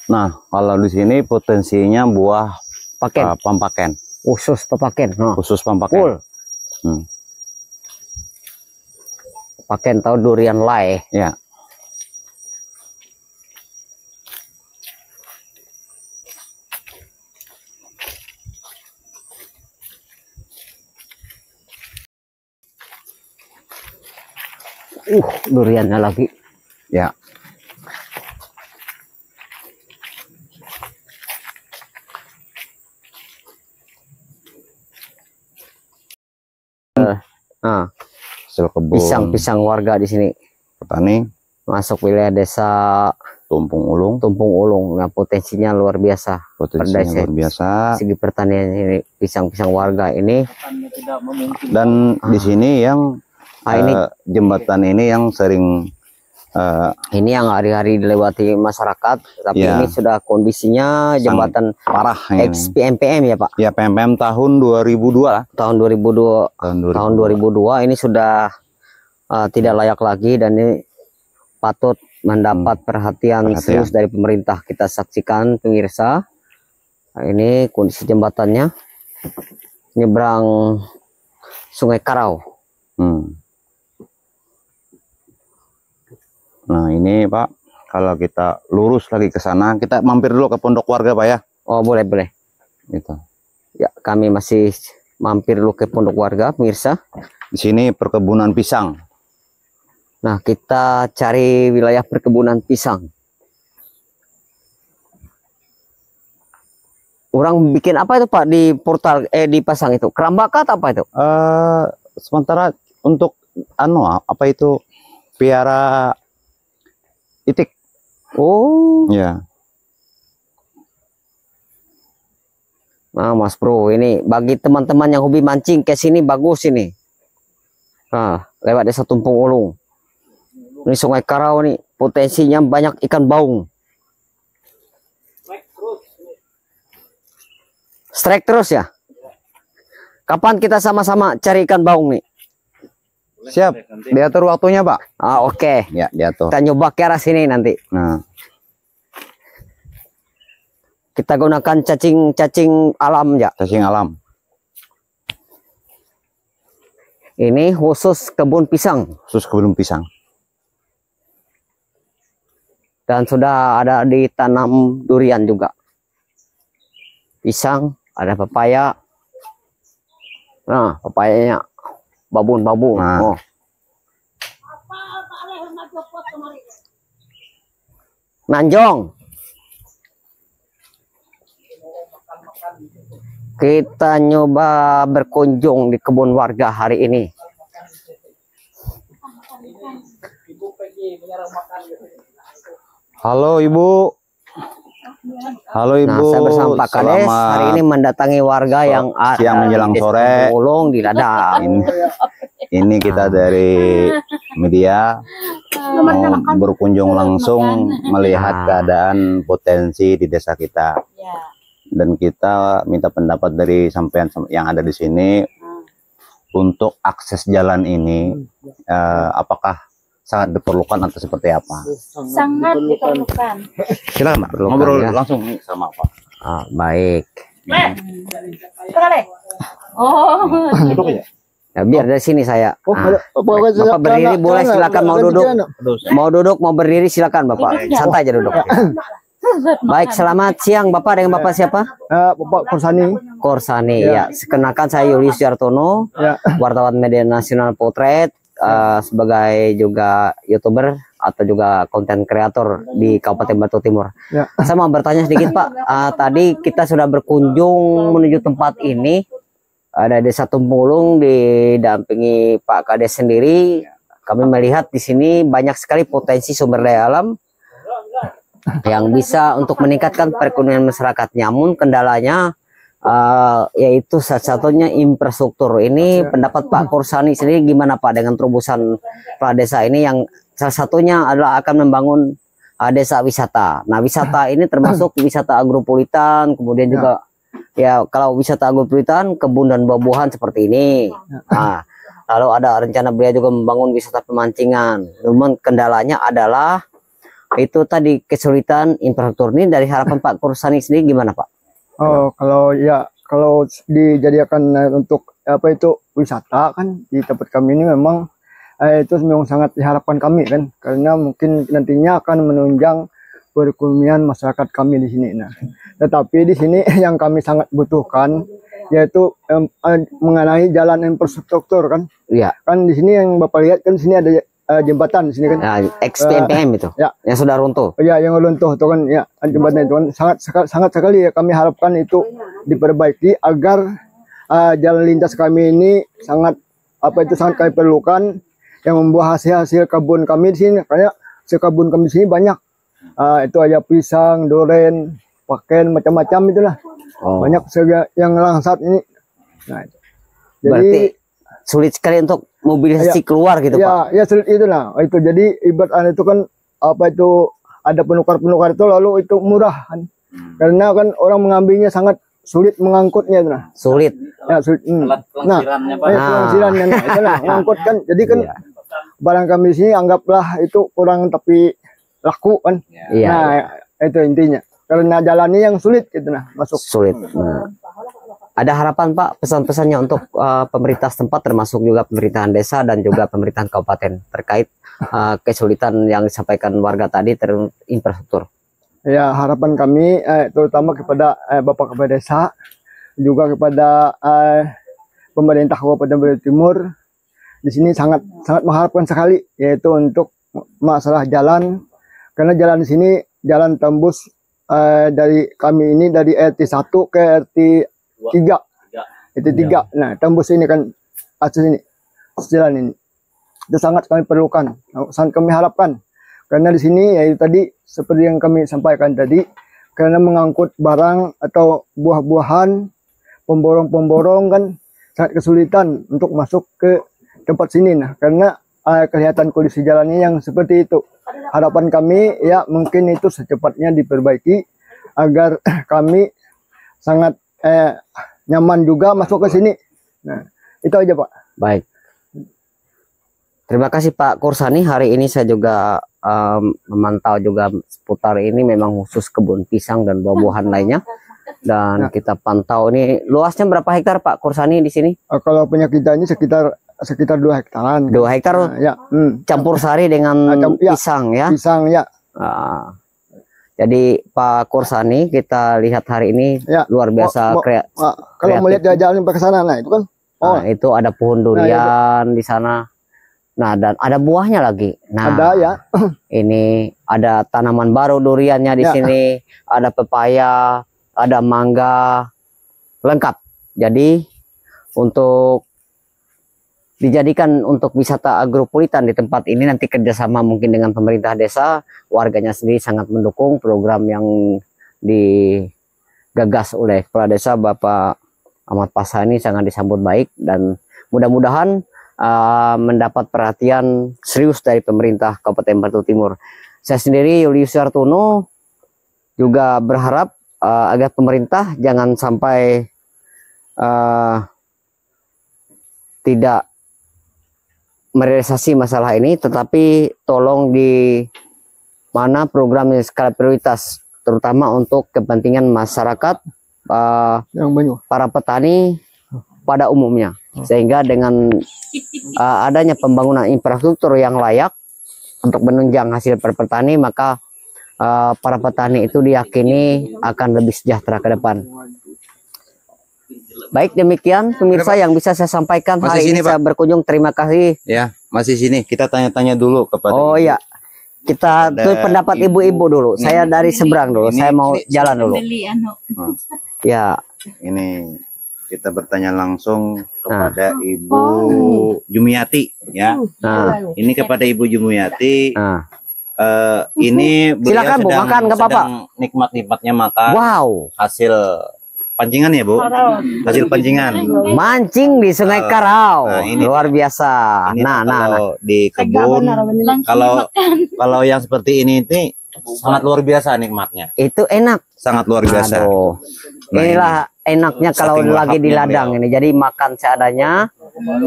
Nah, kalau di sini potensinya buah Paken. pampaken. Khusus pepaken. Nah. Khusus pampaken. Paken tahu durian lai. Ya. Duriannya lagi. Ya. Nah, Hasil kebun. pisang warga di sini. Petani Masuk wilayah desa Tumpung Ulung. Tumpung Ulung. Nah, potensinya luar biasa. Potensinya luar biasa. Segi pertanian ini pisang-pisang warga ini. Dan di sini yang ini jembatan ini yang sering ini yang hari-hari dilewati masyarakat, tapi ya, ini sudah kondisinya jembatan parah ex-PMPM ya Pak? Ya, PMPM tahun 2002 lah. Tahun 2002. Tahun 2002 ini sudah tidak layak lagi dan ini patut mendapat perhatian serius dari pemerintah. Kita saksikan pemirsa. Nah, ini kondisi jembatannya nyebrang Sungai Karau. Nah ini Pak, kalau kita lurus lagi ke sana, kita mampir dulu ke pondok warga Pak ya. Oh boleh. Gitu. Ya kami masih mampir dulu ke pondok warga pemirsa. Di sini perkebunan pisang. Nah kita cari wilayah perkebunan pisang. Orang bikin apa itu Pak di portal di pasang itu? Kerambaka atau apa itu? Sementara untuk apa itu piara itik. Oh ya. Nah Mas Bro, ini bagi teman-teman yang hobi mancing ke sini bagus ini. Nah lewat desa Tumpung Ulung. Ini Sungai Karau nih, potensinya banyak ikan baung. Strike terus ya? Kapan kita sama-sama cari ikan baung nih? Siap, diatur waktunya Pak. Oke. Ya, diatur. Kita nyoba ke arah sini nanti. Nah, Kita gunakan cacing alam ya. cacing alam. Ini khusus kebun pisang. Khusus kebun pisang. Dan sudah ada ditanam durian juga. Pisang, ada pepaya. Nah, pepayanya babun-babun. Nah. Oh. Nanjong. Kita nyoba berkunjung di kebun warga hari ini. Halo Ibu. Halo Ibu. Nah, saya bersama Pak Kades hari ini mendatangi warga yang siang menjelang di Desa sore. Tumpung Ulung di Ladang. Ini kita dari media mau berkunjung langsung melihat keadaan potensi di desa kita. Dan kita minta pendapat dari sampean yang ada di sini untuk akses jalan ini, apakah sangat diperlukan atau seperti apa? Sangat diperlukan. Silakan Pak, Diperlukan, ngobrol ya. langsung nih sama Pak. Baik. Oh, Ya, biar dari sini saya. Oh, Bapak berdiri boleh, silakan. Mau duduk, mau berdiri silakan Bapak. Santai aja duduk. Baik, selamat siang Bapak. Dengan Bapak siapa? Bapak Korsani. Korsani. Ya, sekenalkan saya Julius Yartono, Ya. wartawan media nasional Potret, sebagai juga YouTuber atau juga konten kreator di Kabupaten Batu Timur. Ya. Saya mau bertanya sedikit Pak. Tadi kita sudah berkunjung menuju tempat ini. Ada Desa Tumpung Ulung didampingi Pak Kades sendiri. Kami melihat di sini banyak sekali potensi sumber daya alam yang bisa untuk meningkatkan perekonomian masyarakat. Namun kendalanya yaitu salah satunya infrastruktur. Ini pendapat Pak Korsani sendiri gimana Pak dengan terobosan Pradesa ini yang salah satunya adalah akan membangun desa wisata. Nah, wisata ini termasuk wisata agropolitan, kemudian juga ya kalau wisata agropolitan kebun dan buah-buahan seperti ini. Nah, lalu ada rencana beliau juga membangun wisata pemancingan. Namun kendalanya adalah itu tadi kesulitan infrastruktur. Ini dari harapan Pak Korsani sendiri gimana Pak? Oh, kalau dijadikan untuk apa itu wisata kan di tempat kami ini memang itu memang sangat diharapkan kami kan, karena mungkin nantinya akan menunjang perekonomian masyarakat kami di sini. Nah, tetapi di sini yang kami sangat butuhkan yaitu mengenai jalan infrastruktur kan. Iya. Kan di sini yang Bapak lihat kan di sini ada jembatan di sini kan. Nah, XPMPM itu ya. yang sudah runtuh. Ya, yang runtuh itu kan ya, jembatan itu kan sangat sekali ya kami harapkan itu diperbaiki agar jalan lintas kami ini sangat kami perlukan, yang membuat hasil kebun kami di sini, karena hasil kebun kami di sini banyak. Itu aja pisang, duren, paken, macam-macam itulah. Oh. Banyak yang langsat ini. Nah, itu. Jadi Berarti sulit sekali untuk mobilisasi keluar gitu Pak. ya sulit itu lah. Itu jadi ibarat itu kan itu ada penukar-penukar itu lalu itu murah kan. Karena kan orang mengambilnya sangat sulit mengangkutnya itu nah. Sulit. Ya sulit. Nah, pelangsirannya nah, itu lah ngangkut kan. Jadi kan barang kami di sini anggaplah itu kurang tapi laku kan. Iya. Nah, itu intinya. Karena jalannya yang sulit gitu nah, masuk. Sulit. Ada harapan Pak pesan-pesannya untuk pemerintah setempat termasuk juga pemerintahan desa dan juga pemerintahan kabupaten terkait kesulitan yang disampaikan warga tadi infrastruktur. Ya, harapan kami terutama kepada Bapak Kepala Desa, juga kepada pemerintah Kabupaten Batu Timur di sini sangat mengharapkan sekali, yaitu untuk masalah jalan, karena jalan di sini jalan tembus dari kami ini dari RT 1 ke RT 3. RT 3. Nah, tembus ini kan akses ini, jalan ini. Itu sangat kami perlukan, sangat kami harapkan. Karena di sini yaitu tadi seperti yang kami sampaikan tadi, karena mengangkut barang atau buah-buahan, pemborong-pemborong kan sangat kesulitan untuk masuk ke tempat sini. Nah, karena kelihatan kondisi jalannya yang seperti itu. Harapan kami ya mungkin itu secepatnya diperbaiki agar kami sangat nyaman juga masuk ke sini. Nah, itu aja Pak. Baik. Terima kasih Pak Kursani. Hari ini saya juga memantau juga seputar ini, memang khusus kebun pisang dan buah-buahan lainnya. Dan kita pantau ini luasnya berapa hektar Pak Kursani di sini? Kalau punya kita ini sekitar 2 hektaran. 2 hektar Nah, ya. campur sari dengan Ya. pisang ya. Pisang ya. Jadi Pak Kursani, kita lihat hari ini Ya. luar biasa Kalau kreatif. melihat jalan ke sana, nah itu kan. Nah, itu ada pohon durian di sana. Nah, dan ada buahnya lagi. Nah, Ada ya. ini ada tanaman baru duriannya di Ya. sini, ada pepaya, ada mangga, lengkap. Jadi untuk dijadikan untuk wisata agropulitan di tempat ini, nanti kerjasama mungkin dengan pemerintah desa, warganya sendiri sangat mendukung program yang digagas oleh kepala desa Bapak Ahmad Pasha ini, sangat disambut baik dan mudah-mudahan mendapat perhatian serius dari pemerintah Kabupaten Batu Timur. Saya sendiri Julius Yartono juga berharap agar pemerintah jangan sampai tidak merealisasi masalah ini, tetapi tolong di mana program yang skala prioritas, terutama untuk kepentingan masyarakat, Yang banyak. para petani pada umumnya, sehingga dengan adanya pembangunan infrastruktur yang layak untuk menunjang hasil perpetani, maka para petani itu diyakini akan lebih sejahtera ke depan. Baik, demikian pemirsa yang bisa saya sampaikan Masih hari sini, ini. Saya berkunjung, terima kasih. Ya, masih sini. Kita tanya-tanya dulu kepada Oh Ibu. iya, kita Ada tuh pendapat ibu. ibu-ibu dulu. Saya dari seberang dulu. Ini- Saya mau ini- jalan dulu. Beli anu. Ya, Ini kita bertanya langsung kepada Ah. Ibu Jumiati ya. nah, Ini kepada Ibu Jumiati. nah. Ini beliau Silakan, Bu, makan, nggak apa-apa. sedang nikmat-nikmatnya makan Wow, hasil pancingan ya Bu, hasil pancingan. mancing di Sungai Karau, nah, ini luar biasa. Ini Nah, tuh nah, nah. kalau di kebun, kalau yang seperti ini sangat luar biasa nikmatnya, Itu enak. sangat luar biasa. Aduh, Nah, inilah enaknya kalau saking lagi di lahapnya ladang beliau. ini. Jadi makan seadanya,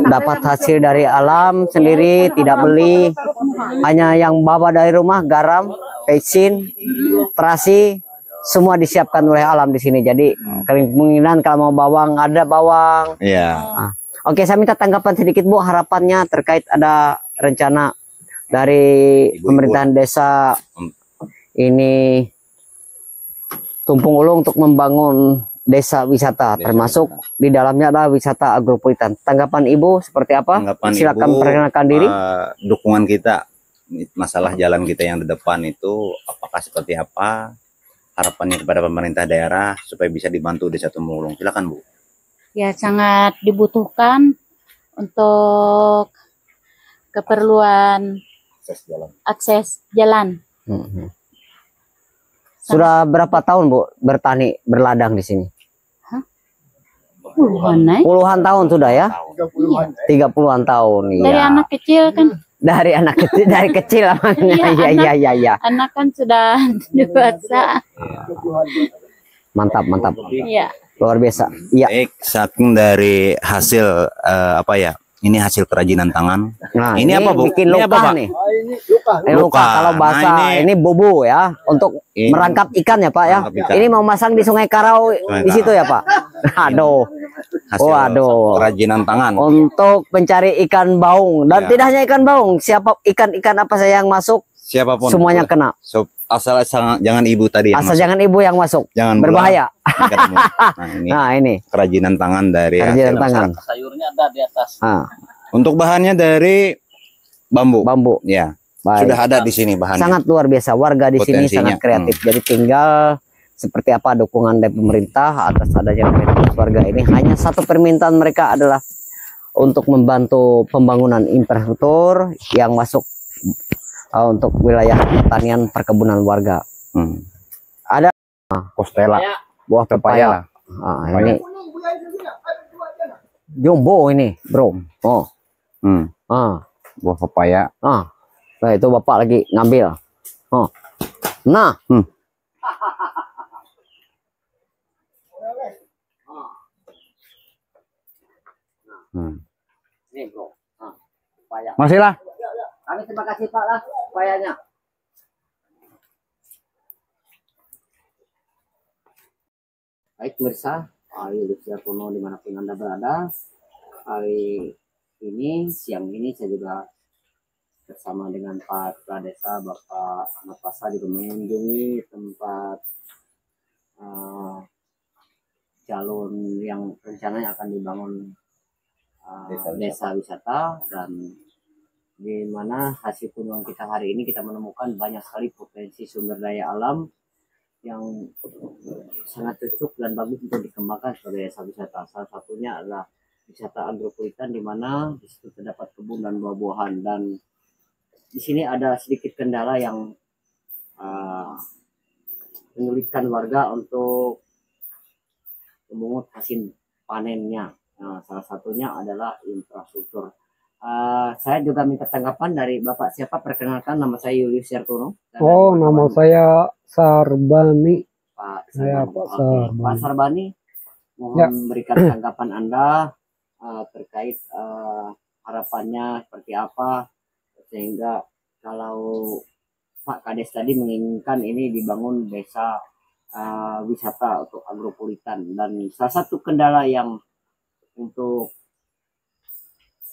dapat hasil dari alam sendiri, tidak beli. Hanya yang bawa dari rumah, garam, pesin, terasi, semua disiapkan oleh alam di sini. Jadi kemungkinan kalau mau bawang, ada bawang. Iya. Oke, saya minta tanggapan sedikit Bu, harapannya terkait ada rencana dari Ibu-ibu. pemerintahan desa ini Tumpung Ulung untuk membangun desa wisata, termasuk di dalamnya ada wisata agropulitan. Tanggapan Ibu seperti apa? Tanggapan Silakan Ibu, perkenalkan diri. dukungan kita masalah jalan kita yang di depan itu apakah seperti apa, harapannya kepada pemerintah daerah supaya bisa dibantu desa Tumpung Ulung. Silakan Bu. Ya sangat dibutuhkan untuk keperluan akses jalan. Mhm. Sudah berapa tahun Bu bertani berladang di sini? Puluhan Puluhan tahun sudah ya? 30-an tahun. dari Iya. anak kecil kan, Dari anak kecil, dari kecil namanya. Iya, Iya. anak kan sudah dewasa. Mantap, mantap. Iya. Luar biasa. Iya. Baik, saking dari hasil apa ya? Ini hasil kerajinan tangan. Nah, Ini apa, Bu? Bikin Ini luka apa, Pak? nih. Ini luka. Ini luka. Luka. Kalau bahasa Nah, ini bubu ya, untuk Ini- merangkap ikan ya Pak ya. Merangkap ikan. Ini mau masang di Sungai Karau di situ ya Pak. Aduh. Hasil Waduh. kerajinan tangan. Untuk mencari ikan baung dan Ya. tidak hanya ikan baung, siapa ikan-ikan apa saja yang masuk Siapapun semuanya kena. asal jangan ibu tadi yang Asal masuk. jangan ibu yang masuk. Jangan Berbahaya. ikanmu. Nah, ini Nah, ini kerajinan tangan dari kerajinan hasil tangan. masyarakat. Sayurnya ada di atas. Ah, Untuk bahannya dari bambu. bambu. Ya, Baik. sudah ada di sini bahannya. Sangat luar biasa, warga di sini Potensinya. sangat kreatif. Jadi tinggal seperti apa dukungan dari pemerintah atas adanya kreativitas warga ini. Hanya satu permintaan mereka adalah untuk membantu pembangunan infrastruktur yang masuk untuk wilayah pertanian perkebunan warga. Hmm. Kostela, buah pepaya. Ah, ini jumbo ini, bro. Oh, Hmm. buah pepaya. Nah, itu bapak lagi ngambil. Oh, nah, ini bro, nah, pepaya. Masih lah. Kami terima kasih Pak lah pepayanya. Baik pemirsa, Yulius Yartono dimanapun Anda berada, hari ini, siang ini saya juga bersama dengan Pak Kepala Desa Bapak Ahmad Pasa juga mengunjungi tempat jalur yang rencananya akan dibangun desa wisata, dan di mana hasil kunjungan kita hari ini kita menemukan banyak sekali potensi sumber daya alam yang sangat cocok dan bagus untuk dikembangkan sebagai desa wisata. Salah satunya adalah wisata agropulitan, di mana di situ terdapat kebun dan buah-buahan, dan di sini ada sedikit kendala yang menyulitkan warga untuk memungut hasil panennya. Nah, salah satunya adalah infrastruktur. Saya juga minta tanggapan dari Bapak. Siapa? Perkenalkan, nama saya Yulius Yartono. Oh, nama saya Sarbani. Pak Saya Sarbani. Pak Oke. Sarbani. Pak Sarbani, mohon Ya. berikan tanggapan Anda terkait harapannya seperti apa, sehingga kalau Pak Kades tadi menginginkan ini dibangun desa wisata untuk agropulitan, dan salah satu kendala yang untuk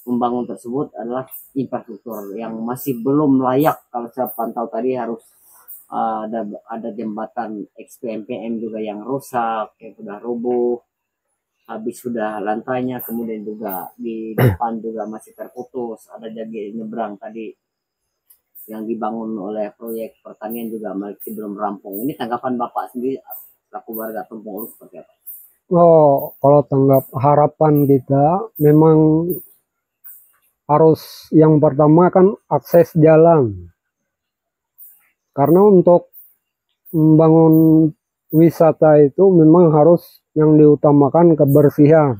membangun tersebut adalah infrastruktur yang masih belum layak. Kalau saya pantau tadi harus ada jembatan XPMPM juga yang rusak, yang sudah roboh, habis sudah lantainya, kemudian juga di depan juga masih terputus, ada jaga nyebrang tadi yang dibangun oleh proyek pertanian juga masih belum rampung. Ini tanggapan Bapak sendiri selaku warga Tumpung Ulung seperti apa? Oh, kalau tanggap harapan kita memang harus yang pertama kan akses jalan. Karena untuk membangun wisata itu memang harus yang diutamakan kebersihan.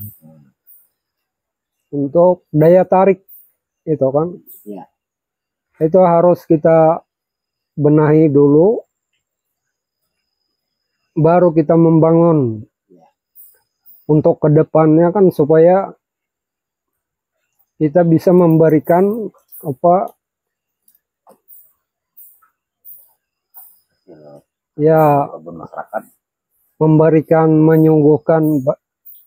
Untuk daya tarik itu kan. Ya. Itu harus kita benahi dulu, baru kita membangun. Untuk kedepannya kan supaya kita bisa memberikan apa ya, Masyarakat. memberikan, menyuguhkan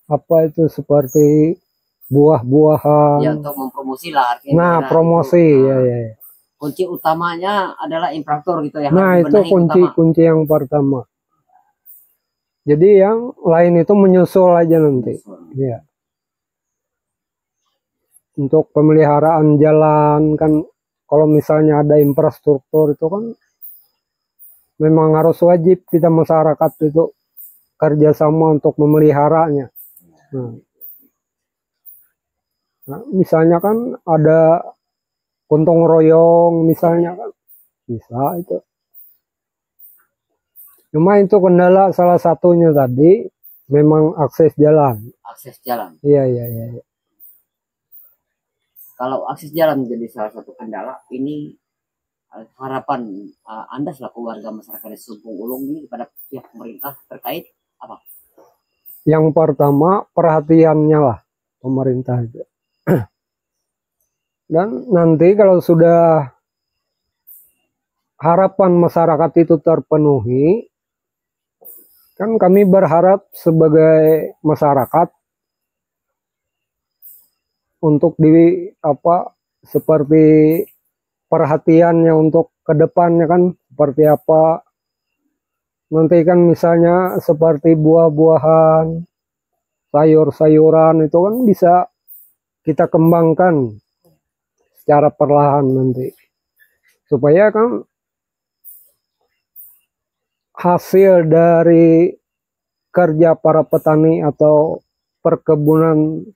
apa itu seperti buah-buahan. Ya, untuk mempromosi lah artinya. Nah, promosi itu, ya. kunci utamanya adalah infrastruktur gitu ya. Nah, harus itu dibenahi utama. kunci yang pertama. Jadi yang lain itu menyusul aja nanti. Ya. Untuk pemeliharaan jalan kan, kalau misalnya ada infrastruktur itu kan memang harus wajib kita masyarakat itu kerjasama untuk memeliharanya. Nah, misalnya kan ada gotong royong misalnya kan bisa itu. Cuma itu kendala salah satunya tadi memang akses jalan. Akses jalan. Iya. Kalau akses jalan menjadi salah satu kendala, ini harapan Anda selaku warga masyarakat Desa Tumpung Ulung ini kepada pihak pemerintah terkait apa? Yang pertama perhatiannya lah pemerintah itu. Dan nanti kalau sudah harapan masyarakat itu terpenuhi, kan kami berharap sebagai masyarakat untuk seperti perhatiannya untuk kedepannya kan seperti apa. Nanti kan misalnya seperti buah-buahan, sayur-sayuran itu kan bisa kita kembangkan secara perlahan nanti. Supaya kan hasil dari kerja para petani atau perkebunan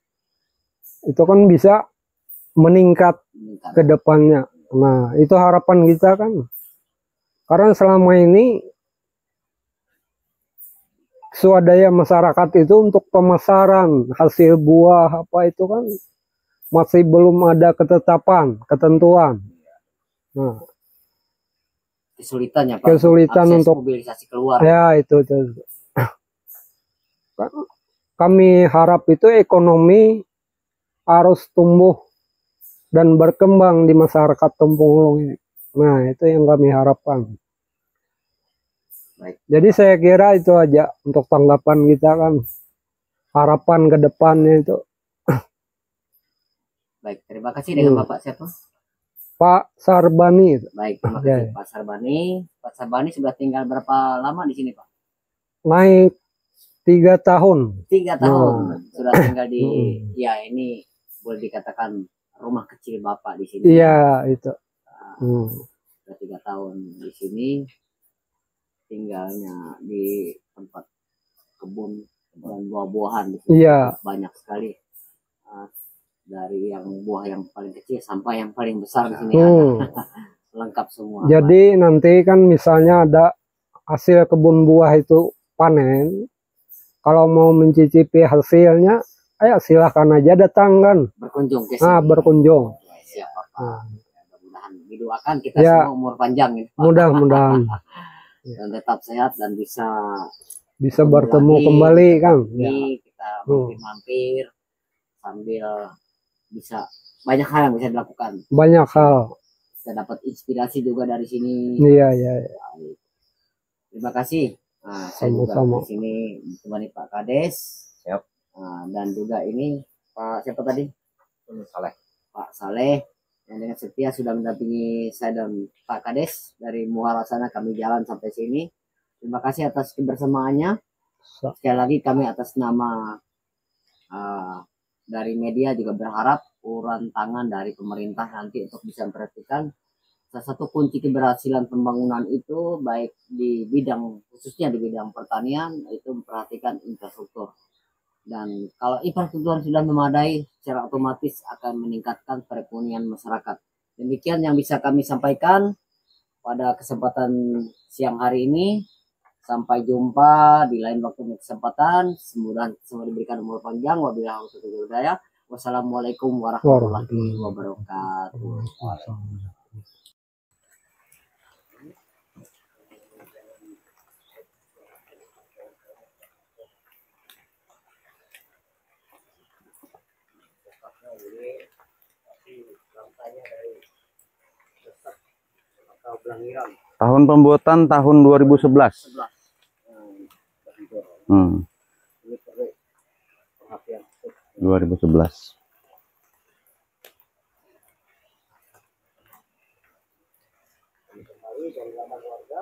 itu kan bisa meningkat ke depannya. Nah, itu harapan kita kan. Karena selama ini swadaya masyarakat itu untuk pemasaran hasil buah apa itu kan masih belum ada ketetapan, ketentuan. Nah, Kesulitannya Pak, kesulitan akses untuk mobilisasi keluar. ya itu. Kami harap itu ekonomi harus tumbuh dan berkembang di masyarakat Tumpung Ulung ini. Nah, itu yang kami harapkan. Baik. Jadi saya kira itu aja untuk tanggapan kita kan. Harapan ke depannya itu. Baik, terima kasih dengan Hmm. Bapak siapa? Pak Sarbani. Baik, terima Ya. kasih Pak Sarbani. Pak Sarbani sudah tinggal berapa lama di sini Pak? Naik 3 tahun. 3 tahun sudah tinggal di, Hmm. ya ini boleh dikatakan rumah kecil Bapak di sini. Iya, itu. Hmm. Sudah 3 tahun di sini, tinggalnya di tempat kebun dan buah-buahan di sini. Iya. Banyak sekali. Dari yang buah yang paling kecil sampai yang paling besar di sini Hmm. ada. Lengkap semua. Jadi nanti kan misalnya ada hasil kebun buah itu panen. Kalau mau mencicipi hasilnya, ayo silahkan aja datang kan. Berkunjung ke sini. Nah, berkunjung. Siap Bapak. Nah. Mudah-mudahan didoakan kita Ya. semua umur panjang ya. Mudah-mudahan Dan tetap sehat dan bisa bertemu lagi, kembali bisa kan. lagi, Ya. kita mampir-mampir sambil bisa banyak hal yang bisa dilakukan. Banyak hal. Kita dapat inspirasi juga dari sini. Iya, iya. Baik. Terima kasih. Nah, saya juga Sama-sama. di sini ditemani Pak Kades. Siap. Nah, dan juga ini Pak siapa tadi? Saleh. Pak Saleh yang dengan setia sudah mendampingi saya dan Pak Kades dari Muara sana, kami jalan sampai sini. Terima kasih atas kebersamaannya. Sekali lagi kami atas nama dari media juga berharap uluran tangan dari pemerintah nanti untuk bisa memperhatikan salah satu kunci keberhasilan pembangunan itu baik di bidang khususnya di bidang pertanian itu memperhatikan infrastruktur. Dan kalau infrastruktur sudah memadai, secara otomatis akan meningkatkan perekonomian masyarakat. Demikian yang bisa kami sampaikan pada kesempatan siang hari ini. Sampai jumpa di lain waktu dan kesempatan. Semoga semua diberikan umur panjang. Wabillahi taufiq wal hidayah. Wassalamualaikum warahmatullahi wabarakatuh. Tahun pembuatan tahun 2011. 2011. Kembali dari warga